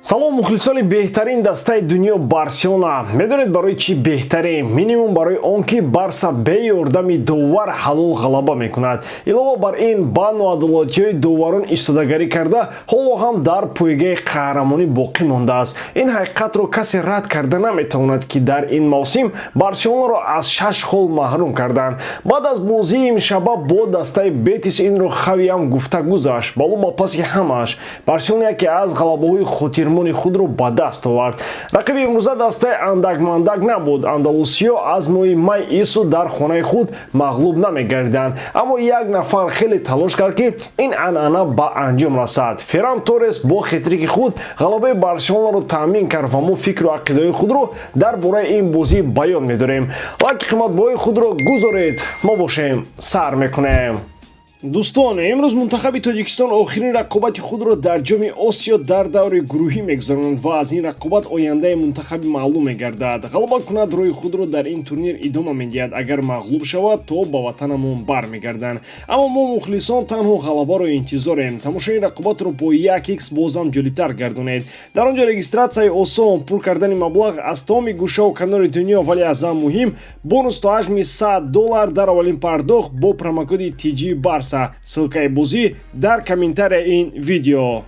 салом мухлисони беҳтарин дастаи дунё Барселона. Медонед барои чӣ беҳтарин? Минимум барои он ки Барса бе ёрдами довар ҳалол ғалаба мекунад. Илова бар ин ба ноадолатиҳои доварон истодагарӣ карда, ҳоло ҳам дар пойгаи қаҳрамонӣ боқӣ мондааст. Ин ҳақиқатро касе рад карда наметавонад ки дар ин мавсим Барселонаро аз 6 хол маҳрум карданд. Баъд аз бозии имшаба бо дастаи Бетис инро хавиам гуфта гузашт. Балу ба паси ҳамааш Барселона яке аз ғалабаҳои хотирмони худро ба даст овард. Рақиби имрӯза дастаи андак-мандак набуд. Андалусиё аз моҳи май Ису дар хонаи худ мағлуб намегардиданд. Аммо як нафар хеле талош кард ки ин анъана ба анҷом расад. Ферран Торрес бо хетрики худ ғалабаи Барселонаро таъмин кард ва мо фикру ақидаи худро дар бораи ин бозӣ баён медорем. Лайки қиматбоҳои худро гузоред. Мо бошем сар мекунем. Дӯстон, имрӯз мунтахаби Тоҷикистон охирин рақобати худро дар ҷоми Осиё дар даври гурӯҳӣ мегузаронад ва аз ин рақобат ояндаи мунтахаби маълум мегардад. Ғалаба кунад рӯи худро дар ин турнир идома медиҳад. Агар мағлуб шавад, то ба ватанамон бармегарданд. Аммо мо мухлисон танҳо ғалабаро интизорем. Тамошои рақобатро бо 1x бозам ҷолибтар гардонед. Дар он ҷо регистратсияи осон, пур кардани маблағ аз тамоми гӯшаву канори дунё, вале аз ҳам муҳим, бонус то ҳаҷми $100 дар аввалин пардохт бо промокоди TG Barsa. Ссилкаи бозӣ дар комментарияи ин видео.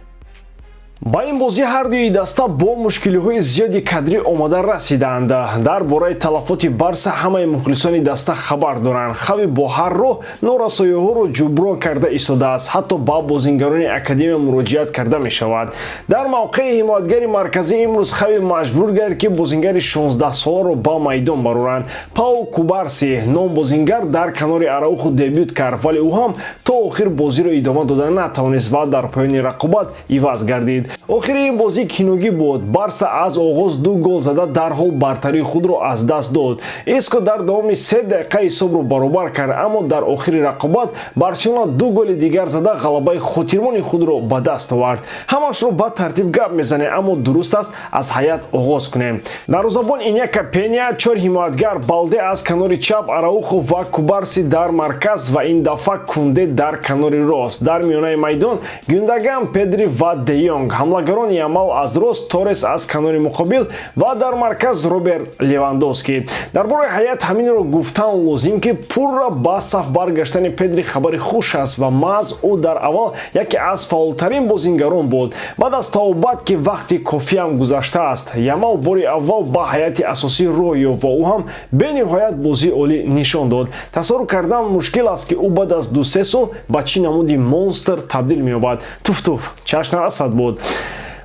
Ба ин бозӣ ҳардуи даста бо мушкилиҳои зиёди кадрӣ омада расиданд. Дар бораи талафоти Барса ҳамаи мухлисони даста хабар доранд. Хави бо ҳар роҳ норасоиҳоро ҷуброн карда истодааст. Ҳатто ба бозингарони академия муроҷиат карда мешавад. Дар мавқеи ҳимоятгари марказӣ имрӯз хави маҷбур гардид ки бозингари 16-соларо ба майдон бароранд. Пау Кубарси ном бозингар дар канори Араухо дебют кард, вале ӯ ҳам то охир бозиро идома дода натавонист ва дар поёни рақобат иваз гардид. Охири ин бозӣ киногӣ буд. Барса аз оғоз 2 гол зада дарҳол бартарии худро аз даст дод. Иско дар давоми 3 дақиқа ҳисобро баробар кард, аммо дар охири рақобат Барселона 2 голи дигар зада ғалабаи хотирмони худро ба даст овард. Ҳамашро ба тартиб гап мезанем, аммо дуруст аст аз ҳаят оғоз кунем. Дарвозабон Иньяка Пеня, 4 ҳимоятгар Балде аз канори чап, Араухо ва Кубарси дар марказ ва ин дафъа Кунде дар канори рост. Дар миёнаи майдон Гюндаган, Педри ва Де Йонг, ҳамлагарони Ямал аз рост, Торрес аз канори муқобил ва дар марказ Роберт Левандовски. Дар бораи ҳаят ҳаминро гуфтан лозим ки пурра ба саф баргаштани Педри хабари хуш аст ва маъз ӯ дар аввал яке аз фаъолтарин бозингарон буд. Баъд аз тавобат ки вақти кофиам гузаштааст, Ямал бори аввал ба ҳайати асосӣ роҳ ёфт ва ӯ ҳам бениҳоят бозии олӣ нишон дод. Тасаввур кардан мушкил аст ки ӯ баъд аз 2-3 сол ба чӣ намуди монстр табдил меёбад. Туф-туф, чашм асад буд.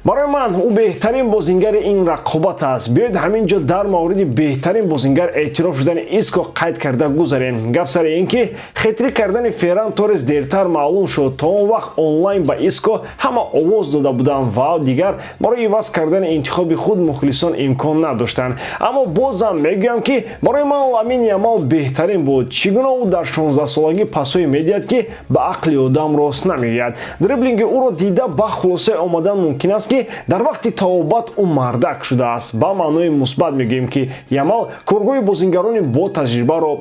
Барои ман ӯ беҳтарин бозингари ин рақобат аст. Биёед ҳамин ҷо дар мавриди беҳтарин бозингар эътироф шудани Иско қайд карда гузарем. Гап сари ин ки хетрик кардани Ферран Торрес дертар маълум шуд. То он вақт онлайн ба Иско ҳама овоз дода буданд ва дигар барои иваз кардани интихоби худ мухлисон имкон надоштанд. Аммо бозам мегӯям ки барои ман Ламин Ямал беҳтарин буд. Чӣ гуна ӯ дар 16-солагӣ пасҳое медиҳад ки ба ақли одам рост намеояд. дриблинги ӯро дида ба хулосае омадан мумкин аст ки дар вақти тавобат ӯ мардак шудааст. Ба маънои мусбат мегӯем ки Ямал корҳои бозингарони бо таҷрибаро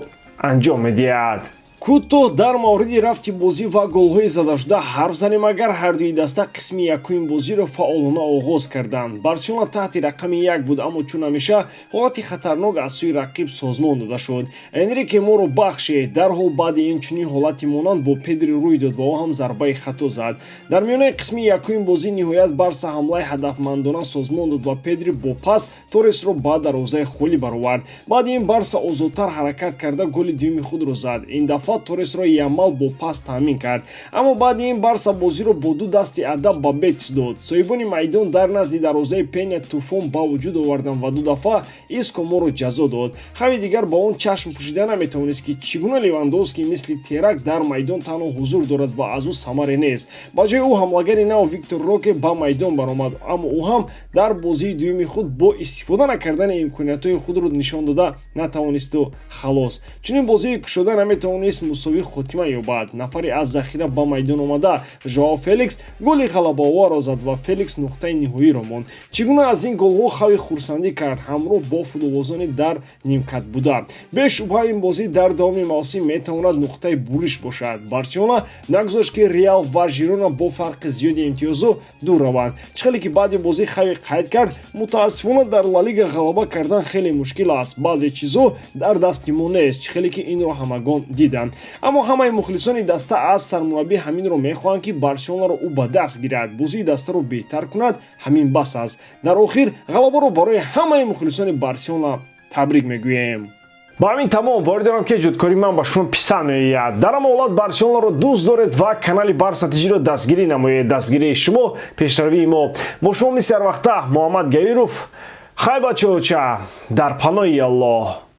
анҷом медиҳад. Кӯтоҳ дар мавриди рафти бозӣ ва голҳои задашуда ҳарф занем. Агар ҳардуи даста қисми якуми бозиро фаъолона оғоз карданд. Барселона таҳти рақами 1 буд, аммо чун ҳамеша ҳолати хатарнок аз сӯи рақиб созмон дода шуд. Энрике моро бахшед. Дарҳол баъди инчунин ҳолати монанд бо Педри рӯй дод ва ӯ ҳам зарбаи хато зад. Дар миёнаи қисми якуми бозӣ ниҳоят Барса ҳамлаи ҳадафмандона созмон дод ва Педри бо пас Торресро ба дарвозаи холӣ баровард. Баъди ин Барса озодтар ҳаракат карда голи дуюми худро зад. Ин дафъа Торресро Ямал бо пас таъмин кард. Аммо баъди ин Барса бозиро бо 2 дасти адаб ба Бетис дод. соҳибони майдон дар назди дарвозаи Пеня тӯфон ба вуҷуд оварданд ва 2 дафъа Иско моро ҷазо дод. Хави дигар ба он чашм пӯшида наметавонист ки чӣ гуна Левандовски мисли терак дар майдон танҳо ҳузур дорад ва аз ӯ самаре нест. Ба ҷои ӯ ҳамлагари нав Виктор Роке ба майдон баромад, аммо ӯ ҳам дар бозии дуюми худ бо истифода накардани имкониятҳои худро нишон дода натавонисту халос. Чунин бозии кушода наметавонист Бетис мусовӣ хотима ёбад. Нафаре аз захира ба майдон омада Жоао Феликс голи ғалабаоварро зад ва Феликс нуқтаи ниҳоиро монд. Чӣ гуна аз ин голҳо хави хурсандӣ кард ҳамроҳ бо футболбозони дар нимкат буда. Бешубҳа ин бозӣ дар давоми мавсим метавонад нуқтаи буриш бошад. Барселона нагузошт ки Реал ва Жирона бо фарқи зиёди имтиёзу дур раванд. Чӣ хеле ки баъди бозӣ хави қайд кард, мутаассифона дар Ла Лига ғалаба кардан хеле мушкил аст. Баъзе чизҳо дар дасти мо нест. Чӣ хеле ки инро ҳамагон диданд. Аммо ҳамаи мухлисони даста аз сармураббӣ ҳаминро мехоҳанд ки Барселонаро ӯ ба даст гирад, бозии дастаро беҳтар кунад. Ҳамин бас аст. Дар охир ғалабаро барои ҳамаи мухлисони Барселона табрик мегӯем. ба ҳамин тамом воридам ки ҷудкории ман ба шумо писанд меояд. дар ҳама ҳолат Барселонаро дӯст доред ва канали Барса тиҷиро дастгирӣ намоед. Дастгирии шумо пешравии мо. Бо шумо мисли ҳар вақта Муҳаммад Гаиров. Хай бачаҳоча дар паноҳи Аллоҳ.